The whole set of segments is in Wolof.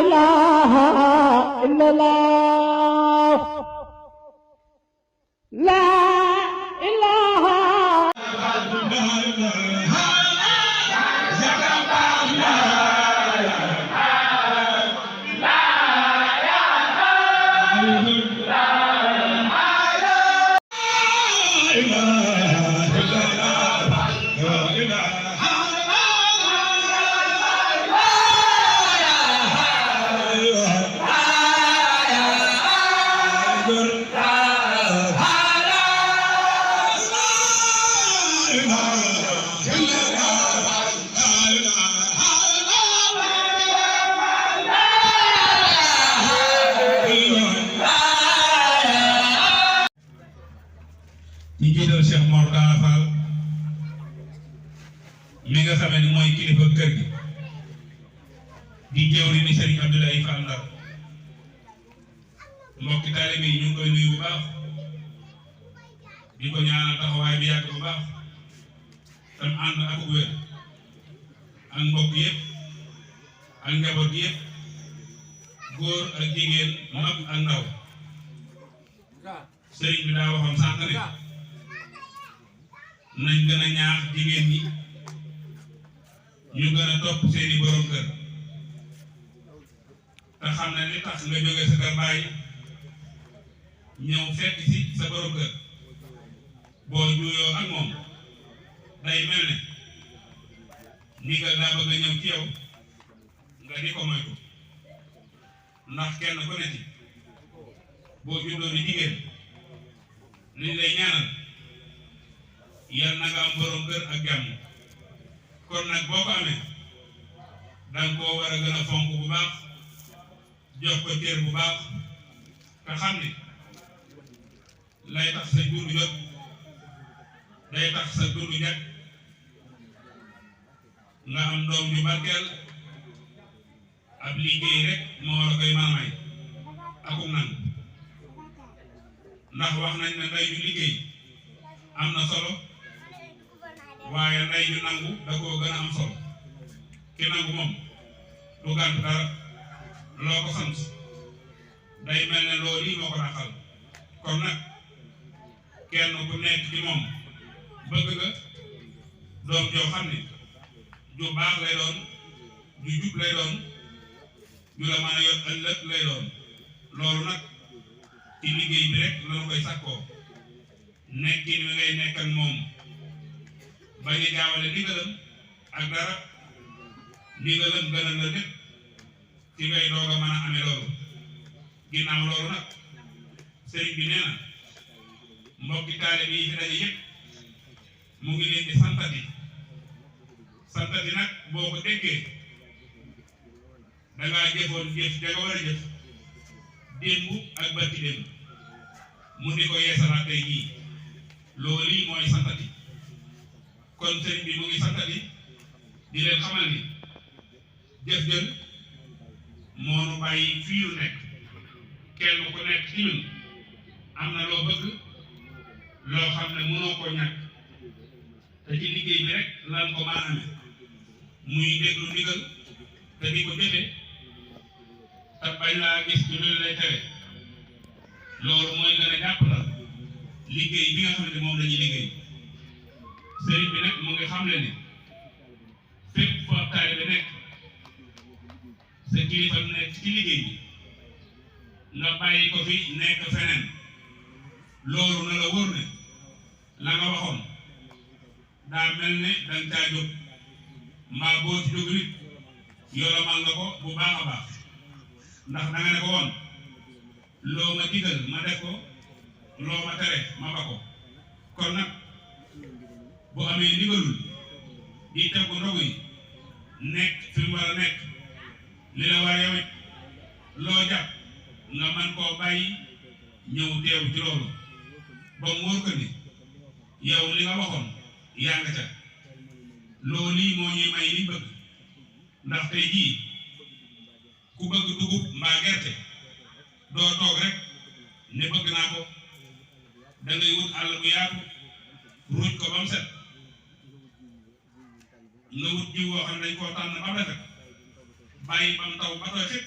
إله إلا الله لا إله ci jiital Cheikh Mor Talla Fall mi nga xamee ni mooy kilifa kër gi di jëwri ni Serigne Abdoulaye Fall Ndar mbokki taalibe yi ñu ngi koy nuyu bu baax di ko ñaanal taxawaay bi yàgg bu baax tam ànd ak wér ak mbokk yëpp ak njaboot yëpp góor ak jigéen mag ak ndaw Serigne bi daa waxoon sànq ne nañ gën a ñaax jigéen ñi ñu gën a topp seeni borom kër te xam ne li tax nga jóge sa kër bàyyi ñëw fekk ci sa borom kër boo juuyoo ak moom day mel ne ndigal daa bëgg a ñëw ci yow nga di ko moytu ndax kenn ku ne ci boo juddoo di jigéen liñ lay ñaanal yal na nga am borom kër ak jàmm kon nag boo ko amee danga koo war a gën a fonk bu baax jox ko cër bu baax te xam ni lay tax sa dund jot day tax sa dund jag nga am doom ju barkeel ab liggéey rek moo la koy mën a may akum nangu ndax wax nañ ne ndey ju liggéey am na solo waaye ndey ju nangu da koo gën a am solo ki nangu moom du gànt dara loo ko sant day mel ne loolu lii moo ko dàqal kon nag kenn ku nekk ci moom bëgg nga doom joo xam ne ju baax lay doon ju jub lay doon ju la mën a yor ëllëg lay doon loolu nag ci liggéey bi rek la koy sàkkoo nekkin wi ngay nekk ak moom bañ a jaawale ndigalam ak dara ndigalam gënal la lépp ci ngay doog a mën a amee loolu ginnaaw loolu nag sëriñ bi nee na mbokki taalibe yi fi daje yëpp mu ngi leen di santati nag boo ko déggee dangaa jëfoon jëf da nga war a jëf démb ak barki démb mu di ko yeesalaat tey jii loolu lii mooy santati kon sëriñ bi mu ngi santati di leen xamal ni jëf jël moo nu bàyyi fii lu nekk kenn ku nekk ci ñun am na loo bëgg loo xam ne mënoo ko ñàkk te ci liggéey bi rek lan ko mën a amee muy déglu ndigal te di ko jëfe te bañ laa gis ci loolu lay tere loolu mooy gën a jàpp la liggéey bi nga xam ne moom la ñuy liggéey sëriñ bi nag mu ngi xamle ne fépp fu ab taalibe nekk sa kilifa nekk ci liggéey bi nga bàyyi ko fi nekk feneen loolu na la wóor ne la nga waxoon daa mel ne danga caa jóg mbaa boo ci jóg nit yoromal nga ko bu baax a baax ndax danga ne ko woon loo ma digal ma def ko loo ma tere ma ba ko kon nag bu amee ndigalul di tegu ndogu yi nekk fi mu war a nekk li la war yow it loo jàpp nga man koo bàyyi ñëw teew ci loolu ba mu wóor ko ni yow li nga waxoon yaa nga ca loolu lii moo ñuy may liñ bëgg ndax tey jii ku bëgg dugub mbaa gerte doo toog rek ne bëgg naa ko da ngay wut àll bu yaatu ruuj ko ba mu set nga wut jiw woo xam ne dañ koo tànn ba mu rafet bàyyi ba mu taw ba tooy xëpp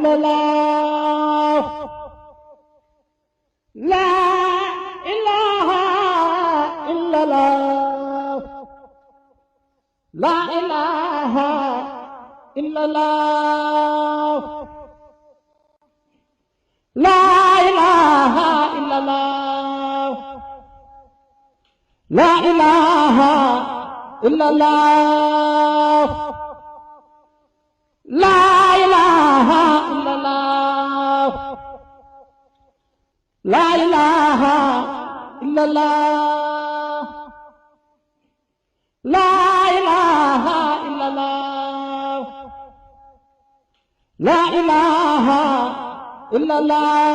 إلا الله لا إله إلا الله لا إله إلا الله لا إله إلا الله لا إله إلا الله لا إله إلا الله لا إله إلا الله لا إله إلا الله لا إله إلا الله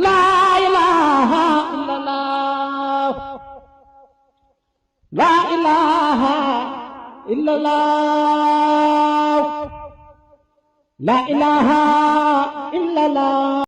لا إله إلا الله لا إله إلا الله لا إله إلا الله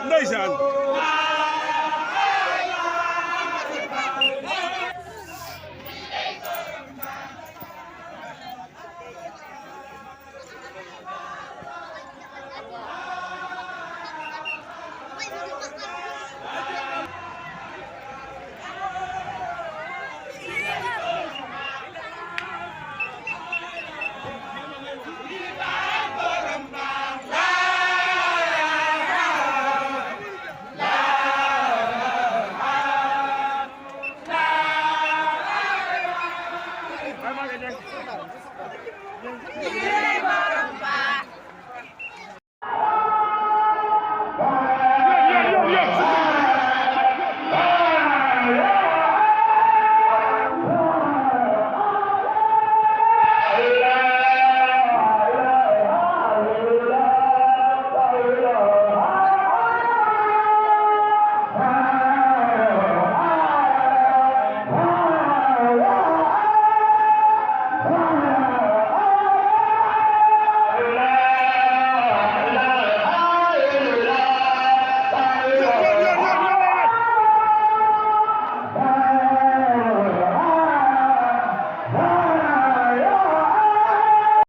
ndeysaan Yey borom Faal